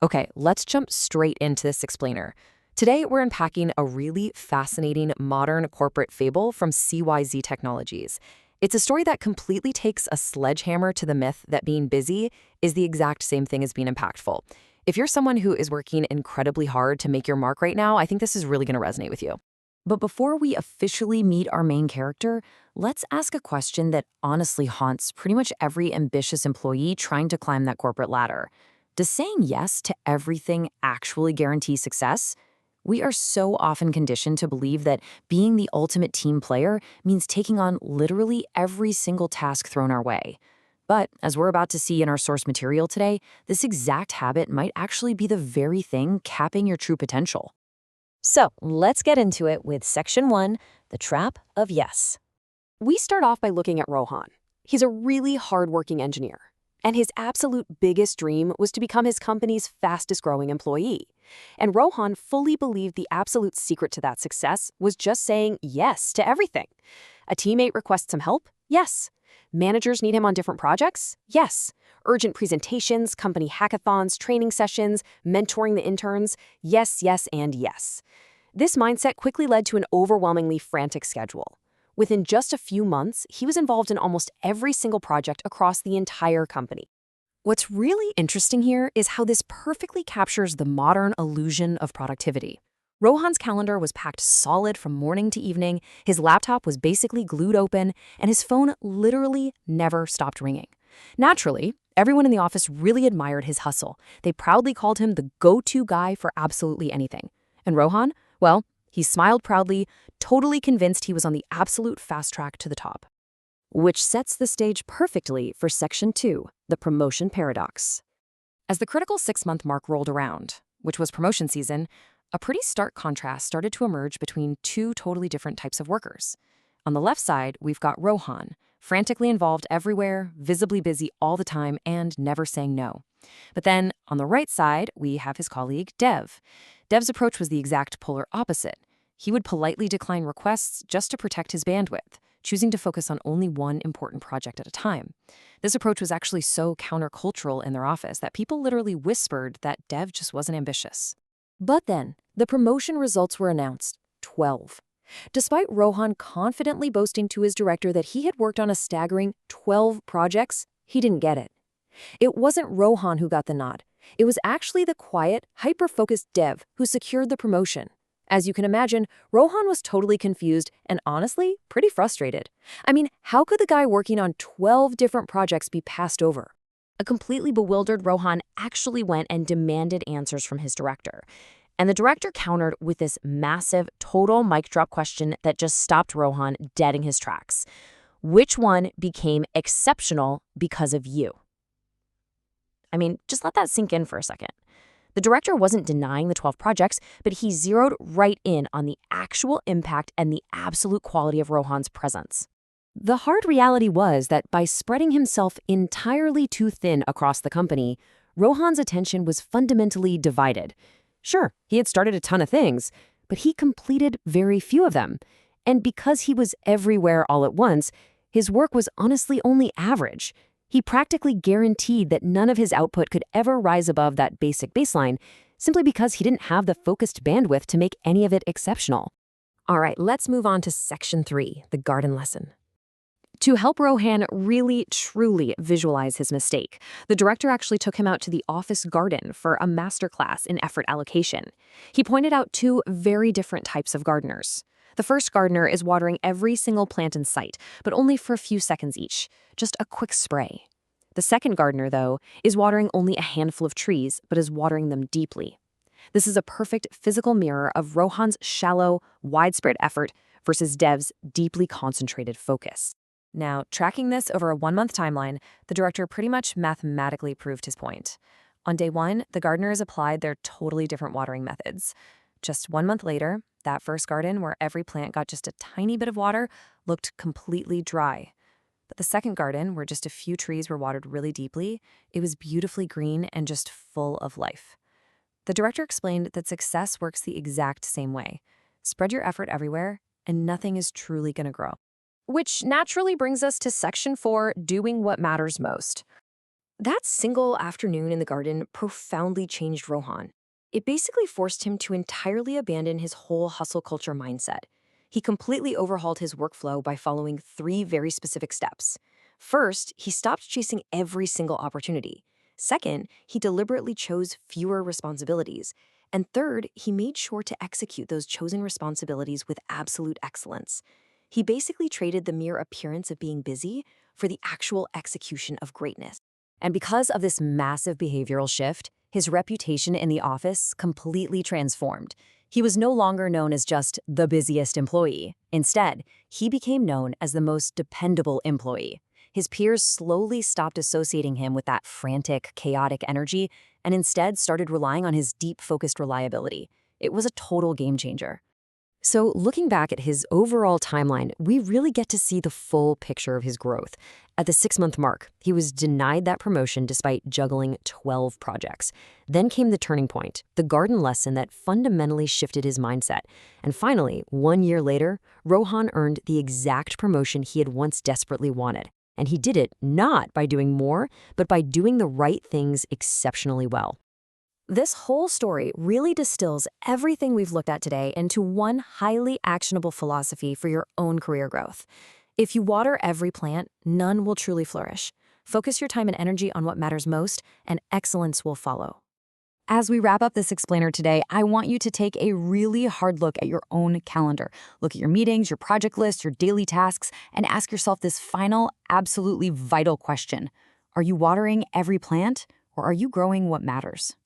Okay, let's jump straight into this explainer. Today, we're unpacking a really fascinating modern corporate fable from CYZ Technologies. It's a story that completely takes a sledgehammer to the myth that being busy is the exact same thing as being impactful. If you're someone who is working incredibly hard to make your mark right now, I think this is really going to resonate with you. But before we officially meet our main character, let's ask a question that honestly haunts pretty much every ambitious employee trying to climb that corporate ladder. Does saying yes to everything actually guarantee success? We are so often conditioned to believe that being the ultimate team player means taking on literally every single task thrown our way. But as we're about to see in our source material today, this exact habit might actually be the very thing capping your true potential. So let's get into it with Section 1, the trap of yes. We start off by looking at Rohan. He's a really hardworking engineer, and his absolute biggest dream was to become his company's fastest-growing employee. And Rohan fully believed the absolute secret to that success was just saying yes to everything. A teammate requests some help? Yes. Managers need him on different projects? Yes. Urgent presentations, company hackathons, training sessions, mentoring the interns? Yes, yes, and yes. This mindset quickly led to an overwhelmingly frantic schedule. Within just a few months, he was involved in almost every single project across the entire company. What's really interesting here is how this perfectly captures the modern illusion of productivity. Rohan's calendar was packed solid from morning to evening, his laptop was basically glued open, and his phone literally never stopped ringing. Naturally, everyone in the office really admired his hustle. They proudly called him the go-to guy for absolutely anything. And Rohan, well, he smiled proudly, totally convinced he was on the absolute fast track to the top. Which sets the stage perfectly for Section 2, the promotion paradox. As the critical 6-month mark rolled around, which was promotion season, a pretty stark contrast started to emerge between two totally different types of workers. On the left side, we've got Rohan, frantically involved everywhere, visibly busy all the time, and never saying no. But then, on the right side, we have his colleague, Dev. Dev's approach was the exact polar opposite. He would politely decline requests just to protect his bandwidth, choosing to focus on only one important project at a time. This approach was actually so countercultural in their office that people literally whispered that Dev just wasn't ambitious. But then, the promotion results were announced, 12. Despite Rohan confidently boasting to his director that he had worked on a staggering 12 projects, he didn't get it. It wasn't Rohan who got the nod. It was actually the quiet, hyper-focused Dev who secured the promotion. As you can imagine, Rohan was totally confused and honestly, pretty frustrated. I mean, how could the guy working on 12 different projects be passed over? A completely bewildered Rohan actually went and demanded answers from his director. And the director countered with this massive, total mic drop question that just stopped Rohan dead in his tracks. Which one became exceptional because of you? I mean, just let that sink in for a second. The director wasn't denying the 12 projects, but he zeroed right in on the actual impact and the absolute quality of Rohan's presence. The hard reality was that by spreading himself entirely too thin across the company, Rohan's attention was fundamentally divided. Sure, he had started a ton of things, but he completed very few of them. And because he was everywhere all at once, his work was honestly only average. He practically guaranteed that none of his output could ever rise above that basic baseline, simply because he didn't have the focused bandwidth to make any of it exceptional. All right, let's move on to Section 3, the garden lesson. To help Rohan really, truly visualize his mistake, the director actually took him out to the office garden for a masterclass in effort allocation. He pointed out two very different types of gardeners. The first gardener is watering every single plant in sight, but only for a few seconds each, just a quick spray. The second gardener, though, is watering only a handful of trees, but is watering them deeply. This is a perfect physical mirror of Rohan's shallow, widespread effort versus Dev's deeply concentrated focus. Now, tracking this over a 1-month timeline, the director pretty much mathematically proved his point. On day 1, the gardeners applied their totally different watering methods. Just 1 month later, that first garden, where every plant got just a tiny bit of water, looked completely dry. But the second garden, where just a few trees were watered really deeply, it was beautifully green and just full of life. The director explained that success works the exact same way. Spread your effort everywhere, and nothing is truly going to grow. Which naturally brings us to Section 4, doing what matters most. That single afternoon in the garden profoundly changed Rohan. It basically forced him to entirely abandon his whole hustle culture mindset. He completely overhauled his workflow by following three very specific steps. First, he stopped chasing every single opportunity. Second, he deliberately chose fewer responsibilities. And third, he made sure to execute those chosen responsibilities with absolute excellence. He basically traded the mere appearance of being busy for the actual execution of greatness. And because of this massive behavioral shift, his reputation in the office completely transformed. He was no longer known as just the busiest employee. Instead, he became known as the most dependable employee. His peers slowly stopped associating him with that frantic, chaotic energy and instead started relying on his deep, focused reliability. It was a total game changer. So, looking back at his overall timeline, we really get to see the full picture of his growth. At the 6-month mark, he was denied that promotion despite juggling 12 projects. Then came the turning point, the garden lesson that fundamentally shifted his mindset. And finally, 1 year later, Rohan earned the exact promotion he had once desperately wanted. And he did it not by doing more, but by doing the right things exceptionally well. This whole story really distills everything we've looked at today into one highly actionable philosophy for your own career growth. If you water every plant, none will truly flourish. Focus your time and energy on what matters most, and excellence will follow. As we wrap up this explainer today, I want you to take a really hard look at your own calendar. Look at your meetings, your project list, your daily tasks, and ask yourself this final, absolutely vital question. Are you watering every plant, or are you growing what matters?